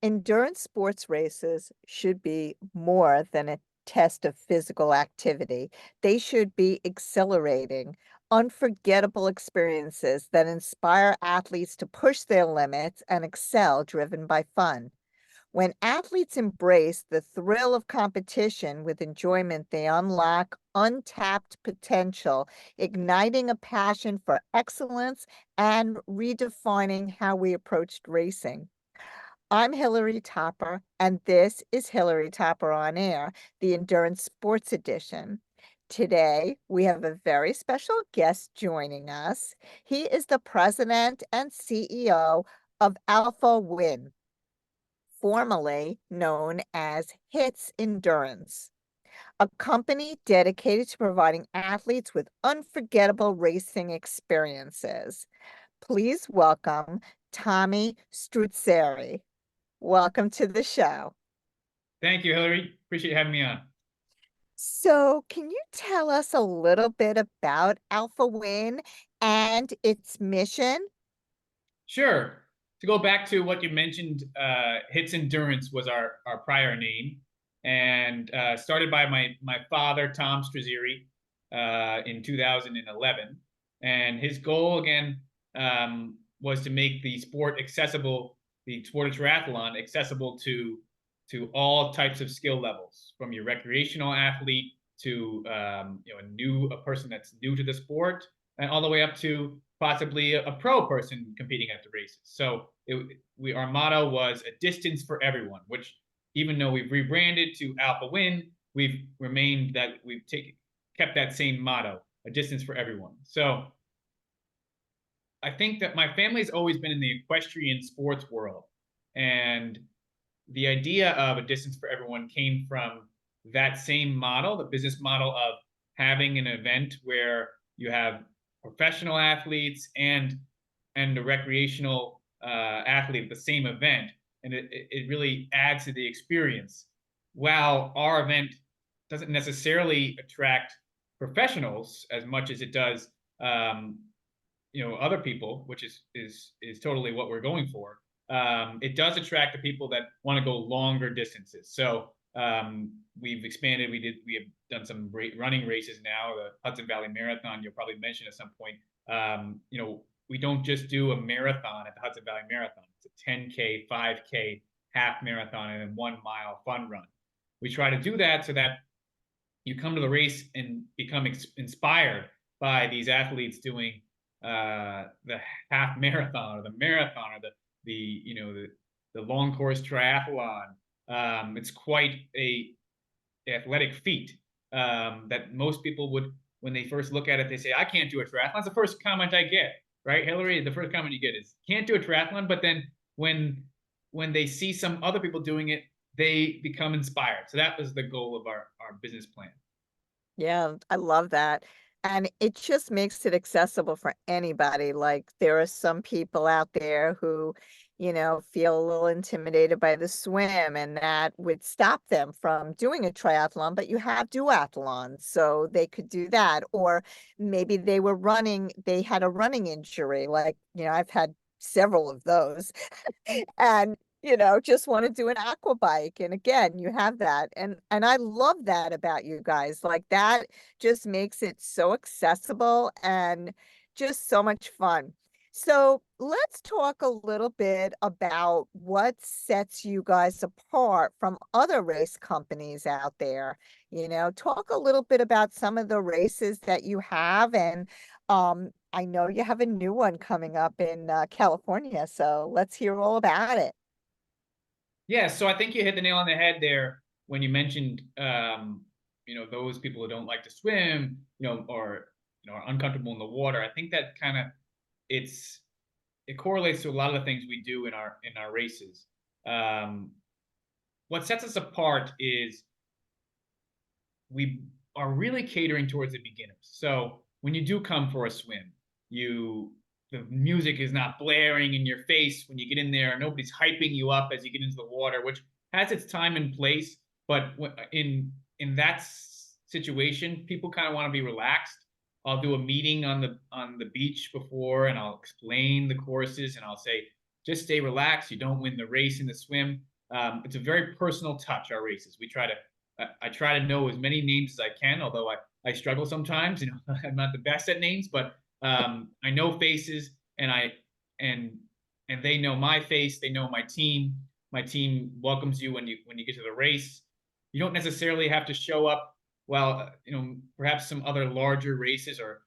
Endurance sports races should be more than a test of physical activity. They should be exhilarating, unforgettable experiences that inspire athletes to push their limits and excel, driven by fun. When athletes embrace the thrill of competition with enjoyment, they unlock untapped potential, igniting a passion for excellence and redefining how we approached racing. I'm Hillary Topper, and this is Hillary Topper on Air, the Endurance Sports Edition. Today, we have a very special guest joining us. He is the president and CEO of Alpha Win, formerly known as HITS Endurance, a company dedicated to providing athletes with unforgettable racing experiences. Please welcome Tommy Struzzeri. Welcome to the show. Thank you, Hillary. Appreciate you having me on. So, can you tell us a little bit about Alpha Win and its mission? Sure. To go back to what you mentioned, Hits Endurance was our prior name, and started by my father, Tom Strazzeri, in 2011. And his goal again was to make the sport accessible, the sport of triathlon accessible to all types of skill levels, from your recreational athlete to a person that's new to the sport, and all the way up to possibly a pro person competing at the races. So our motto was a distance for everyone, which even though we've rebranded to Alpha Win, we've kept that same motto, a distance for everyone. So I think that my family's always been in the equestrian sports world, and the idea of a distance for everyone came from that same model, the business model of having an event where you have professional athletes and the recreational athlete at the same event, and it really adds to the experience. While our event doesn't necessarily attract professionals as much as it does, other people, which is totally what we're going for. It does attract the people that want to go longer distances. So we've expanded. We have done some great running races now. The Hudson Valley Marathon, you'll probably mention at some point. We don't just do a marathon at the Hudson Valley Marathon. It's a 10K, 5K, half marathon, and then 1 mile fun run. We try to do that so that you come to the race and become inspired by these athletes doing the half marathon or the marathon or the long course triathlon. It's quite a athletic feat that most people would, when they first look at it, they say, "I can't do a triathlon." That's the first comment I get, right, Hillary? The first comment you get is, "Can't do a triathlon," but then when they see some other people doing it, they become inspired. So that was the goal of our business plan. Yeah, I love that. And it just makes it accessible for anybody. Like, there are some people out there who, feel a little intimidated by the swim, and that would stop them from doing a triathlon, but you have duathlons, so they could do that. Or maybe they had a running injury. Like, I've had several of those. And just want to do an aqua bike, and again you have that, and I love that about you guys. Like, that just makes it so accessible and just so much fun. So let's talk a little bit about what sets you guys apart from other race companies out there. Talk a little bit about some of the races that you have, and I know you have a new one coming up in California, so let's hear all about it. Yeah, so I think you hit the nail on the head there when you mentioned, those people who don't like to swim, or are uncomfortable in the water. I think that kind of it's it correlates to a lot of the things we do in our races. Um, what sets us apart is we are really catering towards the beginners. So when you do come for a swim, you the music is not blaring in your face when you get in there. Nobody's hyping you up as you get into the water, which has its time and place. But in that situation, people kind of want to be relaxed. I'll do a meeting on the beach before, and I'll explain the courses, and I'll say, just stay relaxed. You don't win the race in the swim. It's a very personal touch, our races. I try to know as many names as I can, although I struggle sometimes. I'm not the best at names, but I know faces, and and and they know my face. They know my team. My team welcomes you when you get to the race. You don't necessarily have to show up. Well, perhaps some other larger races or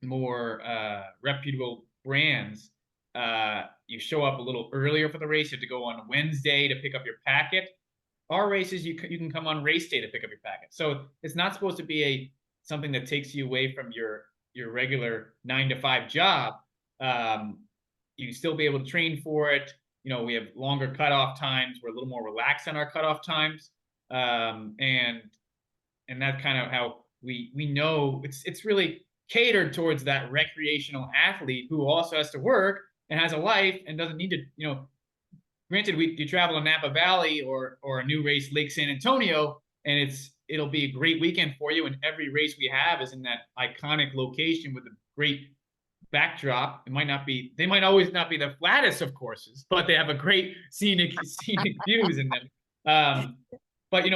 more reputable brands, you show up a little earlier for the race. You have to go on Wednesday to pick up your packet. Our races, you can come on race day to pick up your packet. So it's not supposed to be something that takes you away from your regular 9 to 5 job. You still be able to train for it. We have longer cutoff times. We're a little more relaxed on our cutoff times, and that's kind of how we know it's really catered towards that recreational athlete who also has to work and has a life and doesn't need to, granted, you travel in Napa Valley or a new race, Lake San Antonio, and it'll be a great weekend for you. And every race we have is in that iconic location with a great backdrop. They might always not be the flattest of courses, but they have a great scenic views in them. But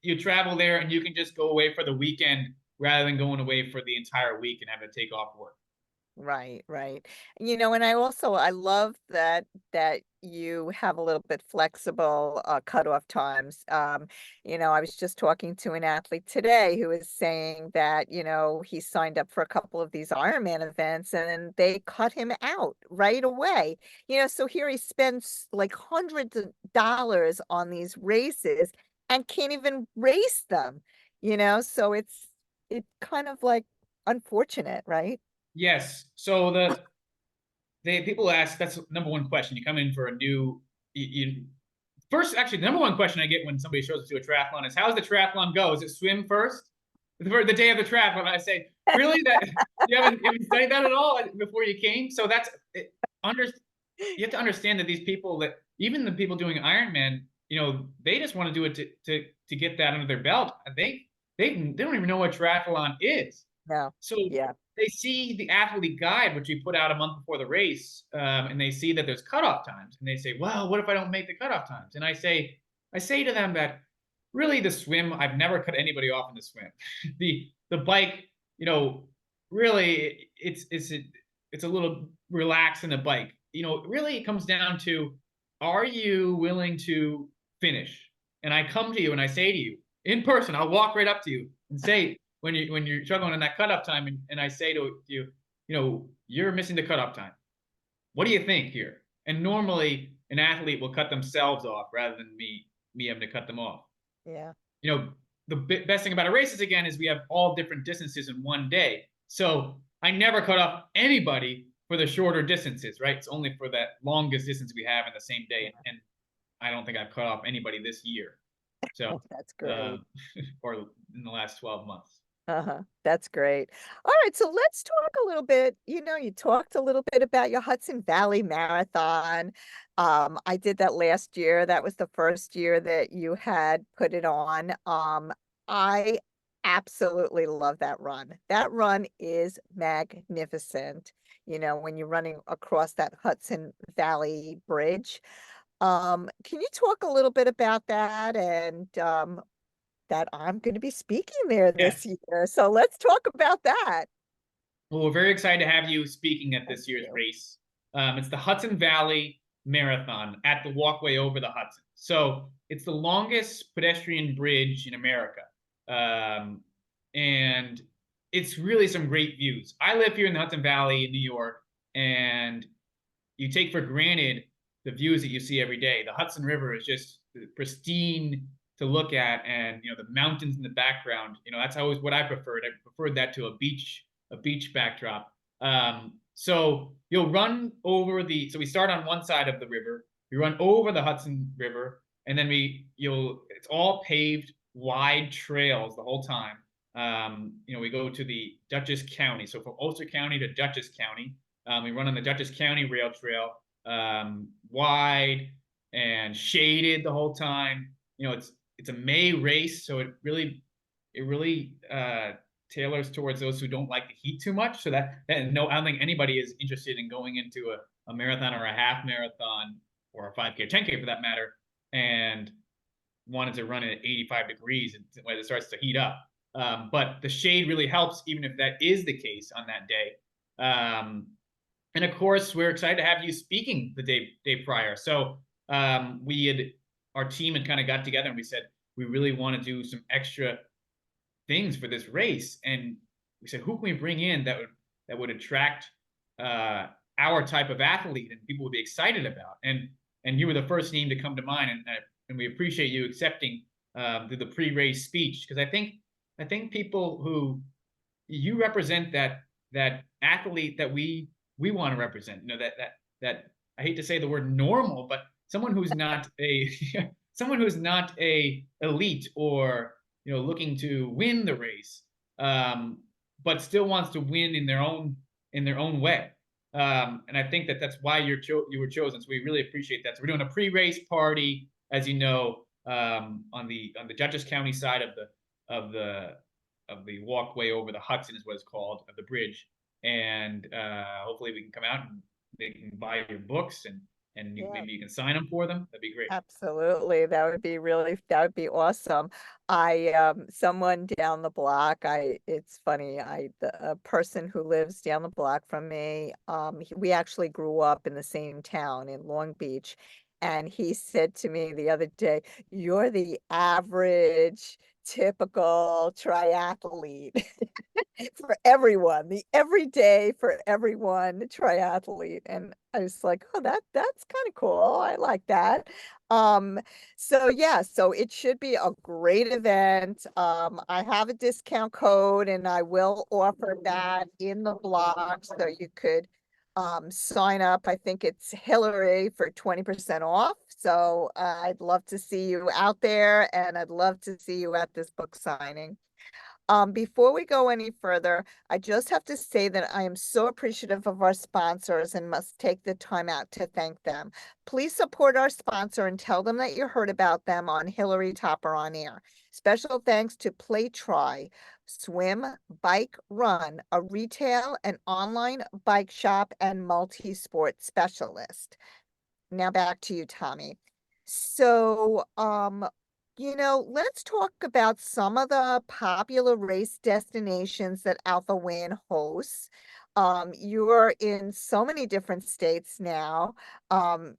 you travel there and you can just go away for the weekend rather than going away for the entire week and having to take off work. Right, right. And I love that you have a little bit flexible cutoff times. I was just talking to an athlete today who was saying that, he signed up for a couple of these Ironman events and then they cut him out right away. So here he spends like hundreds of dollars on these races and can't even race them, so it's kind of like unfortunate, right? Yes. So people ask, that's the number one question. You come in for a new, first, actually, the number one question I get when somebody shows up to a triathlon is, how's the triathlon go? Is it swim first? The day of the triathlon, I say, really? That you haven't studied that at all before you came? So you have to understand that these people, that even the people doing Ironman, they just want to do it to get that under their belt. They don't even know what triathlon is. No. So Yeah. they see the athlete guide, which we put out a month before the race, and they see that there's cutoff times, and they say, "Well, what if I don't make the cutoff times?" And I say to them that really the swim, I've never cut anybody off in the swim. the bike, really it's a little relaxed in the bike. Really it comes down to, are you willing to finish? And I come to you and I say to you in person, I'll walk right up to you and say, when you're struggling in that cutoff time, and I say to you, you're missing the cutoff time. What do you think here? And normally an athlete will cut themselves off rather than me having to cut them off. Yeah. The best thing about a race is, again, is we have all different distances in one day. So I never cut off anybody for the shorter distances, right? It's only for that longest distance we have in the same day. And I don't think I've cut off anybody this year. So That's great. or in the last 12 months. That's great. All right, so let's talk a little bit. You talked a little bit about your Hudson Valley Marathon. I did that last year. That was the first year that you had put it on. I absolutely love that run. That run is magnificent. When you're running across that Hudson Valley Bridge. Can you talk a little bit about that and that I'm going to be speaking there Yeah. this year. So let's talk about that. Well, we're very excited to have you speaking at this year's you. race. It's the Hudson Valley Marathon at the walkway over the Hudson. So it's the longest pedestrian bridge in America. And it's really some great views. I live here in the Hudson Valley in New York, and you take for granted the views that you see every day. The Hudson River is just pristine to look at, and the mountains in the background. That's always what I preferred. I preferred that to a beach backdrop. So you'll run over so we start on one side of the river. We run over the Hudson River, and then it's all paved, wide trails the whole time. We go to the Dutchess County. So from Ulster County to Dutchess County, we run on the Dutchess County Rail Trail, wide and shaded the whole time. It's a May race, so it really tailors towards those who don't like the heat too much. So I don't think anybody is interested in going into a marathon or a half marathon or a 5K or 10K for that matter, and wanted to run it at 85 degrees and when it starts to heat up. But the shade really helps, even if that is the case on that day. And of course, we're excited to have you speaking the day prior. So we had our team had kind of got together and we said we really want to do some extra things for this race, and we said who can we bring in that would attract our type of athlete and people would be excited about. And you were the first name to come to mind, and we appreciate you accepting the pre-race speech, because I think people who you represent that athlete that we want to represent. You know, that I hate to say the word normal, but someone who's not a someone who's not a elite or looking to win the race, but still wants to win in their own way. And I think that's why you were chosen. So we really appreciate that. So we're doing a pre-race party, as you know, on the Dutchess County side of the walkway over the Hudson is what it's called, of the bridge. And hopefully we can come out and they can buy your books and maybe you can sign them for them. That'd be great. Absolutely. That would be awesome. Someone down the block, it's funny, a person who lives down the block from me, we actually grew up in the same town in Long Beach. And he said to me the other day, "You're the average, typical triathlete." For everyone, the everyday for everyone triathlete. And I was like, oh, that's kind of cool. I like that. So yeah, so it should be a great event. I have a discount code and I will offer that in the blog so you could sign up. I think it's Hillary for 20% off. So I'd love to see you out there and I'd love to see you at this book signing. Before we go any further, I just have to say that I am so appreciative of our sponsors and must take the time out to thank them. Please support our sponsor and tell them that you heard about them on Hillary Topper on Air. Special thanks to PlayTry, Swim, Bike, Run, a retail and online bike shop and multi-sport specialist. Now back to you, Tommy. So, let's talk about some of the popular race destinations that Alpha Win hosts. You're in so many different states now. What's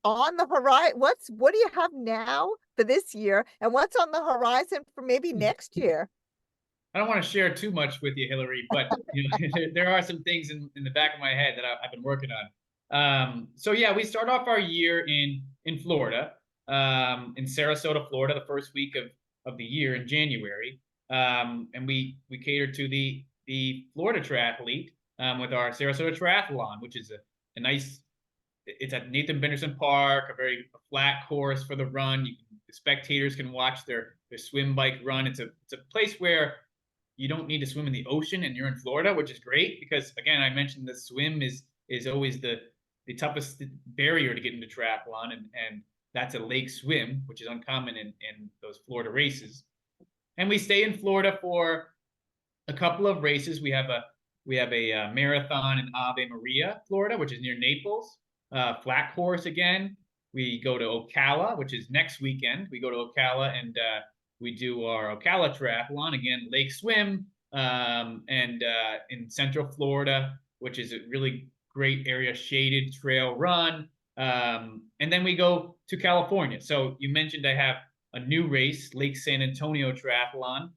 on the horizon? What do you have now for this year, and what's on the horizon for maybe next year? I don't want to share too much with you, Hillary, but there are some things in the back of my head that I've been working on. So yeah, we start off our year in Florida, in Sarasota, Florida, the first week of the year in January, and we cater to the Florida triathlete with our Sarasota Triathlon, which is a nice. It's at Nathan Benderson Park, a very flat course for the run. The spectators can watch their swim, bike, run. It's a place where you don't need to swim in the ocean and you're in Florida, which is great because again, I mentioned the swim is always the toughest barrier to get into triathlon, and that's a lake swim, which is uncommon in those Florida races. And we stay in Florida for a couple of races. We have a marathon in Ave Maria, Florida, which is near Naples. Flat course again. We go to Ocala, which is next weekend. We go to Ocala and we do our Ocala Triathlon, again, lake swim, and in Central Florida, which is a really great area, shaded trail run. And then we go to California. So you mentioned I have a new race, Lake San Antonio Triathlon.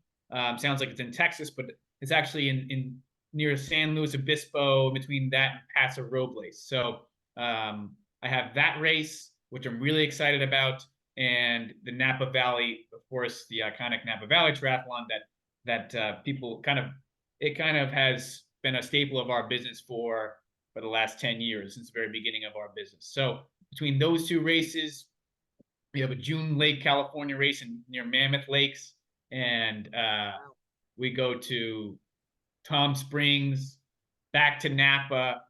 Sounds like it's in Texas, but it's actually in near San Luis Obispo, between that and Paso Robles. So I have that race, which I'm really excited about, and the Napa Valley, of course, the iconic Napa Valley Triathlon that people kind of has been a staple of our business for the last 10 years, since the very beginning of our business. So between those two races, we have a June Lake, California race near Mammoth Lakes, and we go to Palm Springs, back to Napa.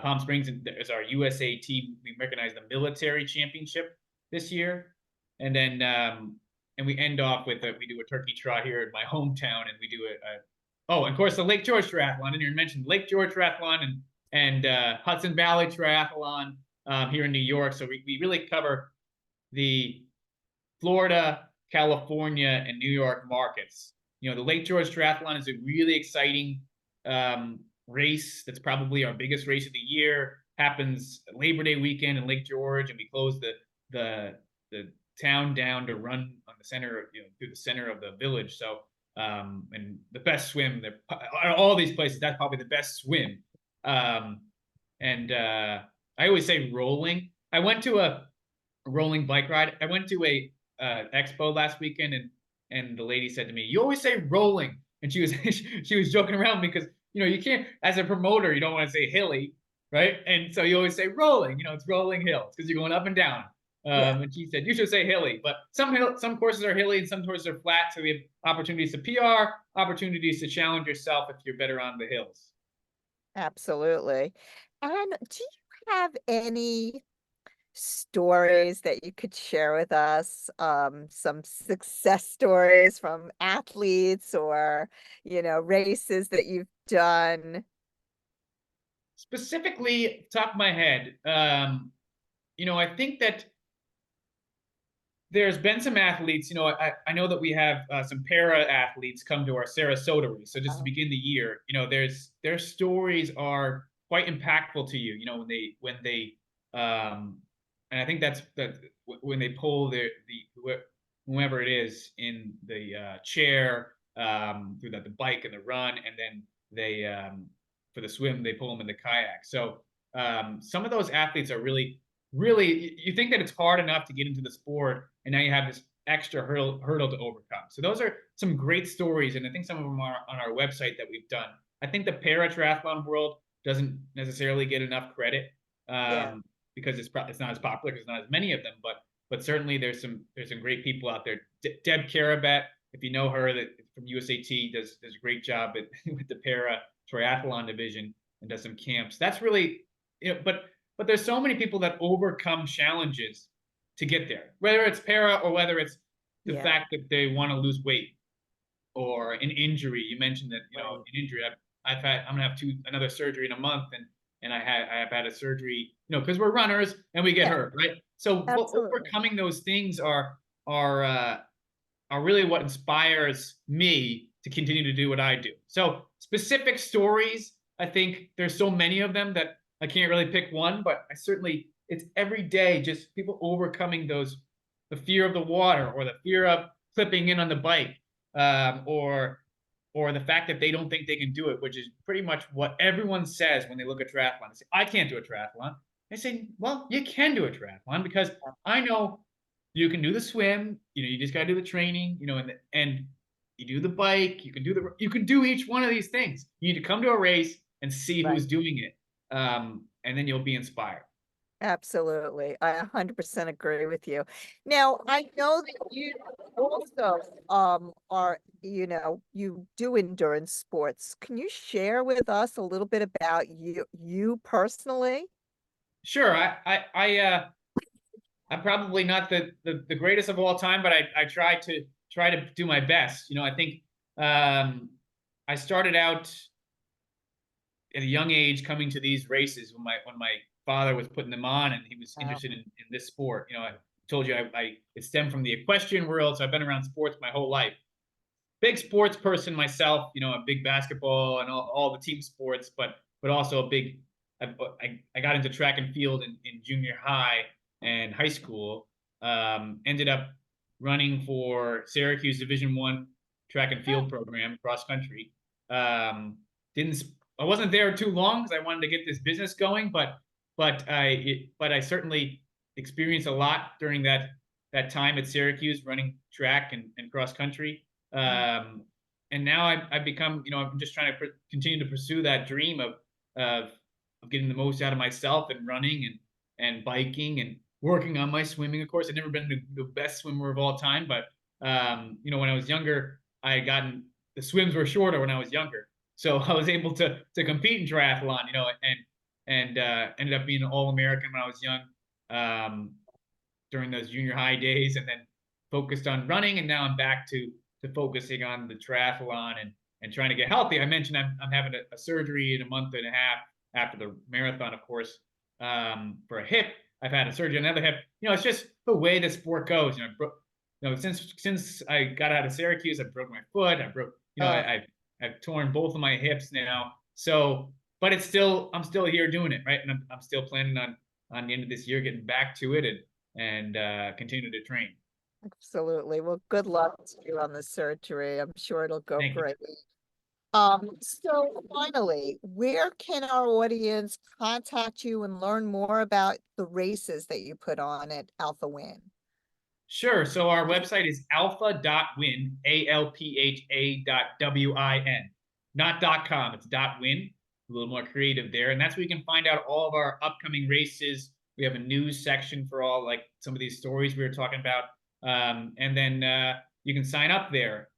Palm Springs is our USA team. We recognize the military championship this year, and then and we end off with we do a turkey trot here in my hometown, and we do and of course the Lake George Triathlon. And you mentioned Lake George Triathlon and Hudson Valley Triathlon. here in New York. So we really cover the Florida, California, and New York markets. You know, the Lake George Triathlon is a really exciting race. That's probably our biggest race of the year. Happens Labor Day weekend in Lake George, and we close the town down to run on the center, through the center of the village. So, and the best swim, all these places, that's probably the best swim. And I always say rolling. I went to a rolling bike ride. I went to a expo last weekend, and the lady said to me, "You always say rolling," and she was she was joking around because you can't, as a promoter, you don't want to say hilly, right? And so you always say rolling. It's rolling hills because you're going up and down. Yeah, And she said you should say hilly, but some courses are hilly and some courses are flat. So we have opportunities to PR, opportunities to challenge yourself if you're better on the hills. absolutely. And do you have any stories that you could share with us? Some success stories from athletes or, races that you've done? Specifically, top of my head, I think that there's been some athletes. I know that we have some para athletes come to our Sarasota race. So just to Oh, begin the year, their stories are quite impactful to you. Um, and I think that when they pull whoever it is in the chair through the bike and the run, and then they for the swim they pull them in the kayak. So some of those athletes are really, you think that it's hard enough to get into the sport, and now you have this extra hurdle to overcome. So those are some great stories, and I think some of them are on our website that we've done. I think the para triathlon world doesn't necessarily get enough credit yeah. because it's not as popular, because there's not as many of them. But certainly there's some great people out there. Deb Carabet, if you know her, that from USAT, does a great job with the para triathlon division and does some camps. That's really, but there's so many people that overcome challenges to get there, whether it's para or whether it's the Yeah, fact that they want to lose weight or an injury. You mentioned that, right. an injury. I'm gonna have another surgery in a month, and I have had a surgery, because we're runners and we get Yeah, hurt, right? So absolutely. overcoming those things are uh, are really what inspires me to continue to do what I do. So specific stories, I think there's so many of them that I can't really pick one, but it's every day just people overcoming the fear of the water, or the fear of clipping in on the bike, or the fact that they don't think they can do it, which is pretty much what everyone says when they look at triathlon. They say, "I can't do a triathlon." I say, "Well, you can do a triathlon, because I know you can do the swim. You just got to do the training. And you do the bike. You can do each one of these things. You need to come to a race and see Right. who's doing it, and then you'll be inspired." Absolutely. I 100% agree with you. Now, I know that you also are, you do endurance sports. Can you share with us a little bit about you personally? Sure. I'm probably not the greatest of all time, but I try to do my best. I think I started out at a young age coming to these races when my father was putting them on, and he was Oh, interested in this sport. I told you it stemmed from the equestrian world, so I've been around sports my whole life. Big sports person myself, a big basketball and all the team sports, but also a big. I got into track and field in junior high and high school. Ended up running for Syracuse Division I track and oh, field program, cross country. Didn't I wasn't there too long because I wanted to get this business going, but I certainly experienced a lot during that time at Syracuse running track and cross country. mm, Um, and now I've become, I'm just trying to continue to pursue that dream of of getting the most out of myself and running and biking and working on my swimming. Of course, I've never been the best swimmer of all time, but when I was younger, I had gotten the swims were shorter when I was younger, so I was able to compete in triathlon, and ended up being an All American when I was young, during those junior high days, and then focused on running, and now I'm back to focusing on the triathlon and trying to get healthy. I mentioned I'm having a surgery in a month and a half after the marathon, of course. for a hip. I've had a surgery on another hip. It's just the way the sport goes. Since I got out of Syracuse, I broke my foot. I broke, Uh, I've torn both of my hips now. So, but I'm still here doing it, right? And I'm still planning on the end of this year getting back to it and continue to train. Absolutely. Well, good luck to you on the surgery. I'm sure it'll go Thank you. great. So finally, where can our audience contact you and learn more about the races that you put on at Alpha Win? Sure. So our website is alpha.win, ALPHA.WIN, not .com. It's .win. A little more creative there. And that's where you can find out all of our upcoming races. We have a news section for all, like some of these stories we were talking about. And then you can sign up there.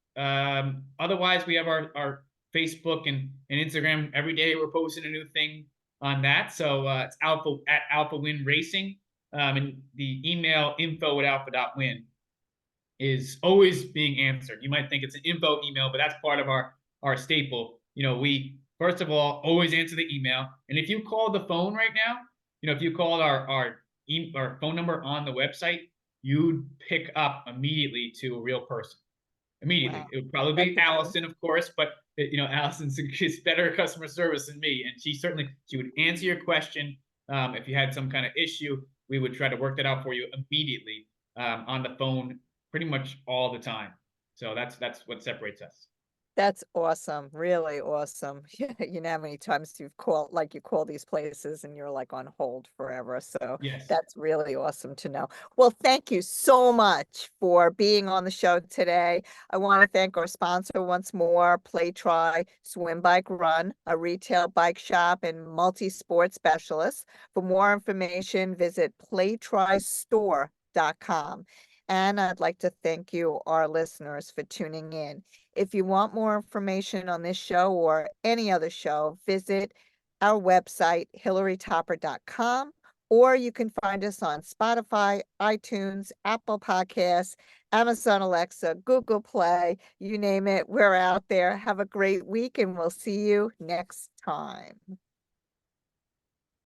Otherwise, we have our Facebook and Instagram. Every day we're posting a new thing on that. So it's Alpha Win Racing. And the email info@alpha.win is always being answered. You might think it's an info email, but that's part of our staple. We first of all always answer the email, and if you call the phone right now, if you called our phone number on the website, you'd pick up immediately to a real person. Immediately, Wow, it would probably that's be amazing. Allison, of course, but Allison's better customer service than me, and she would answer your question. If you had some kind of issue, we would try to work that out for you immediately on the phone, pretty much all the time. So that's what separates us. That's awesome, really awesome. Yeah, you know how many times you call these places and you're like on hold forever. So Yes. that's really awesome to know. Well, thank you so much for being on the show today. I want to thank our sponsor once more, Play Try Swim Bike Run, a retail bike shop and multi-sport specialist. For more information, visit playtrystore.com. And I'd like to thank you, our listeners, for tuning in. If you want more information on this show or any other show, visit our website, hillarytopper.com, or you can find us on Spotify, iTunes, Apple Podcasts, Amazon Alexa, Google Play, you name it, we're out there. Have a great week, and we'll see you next time.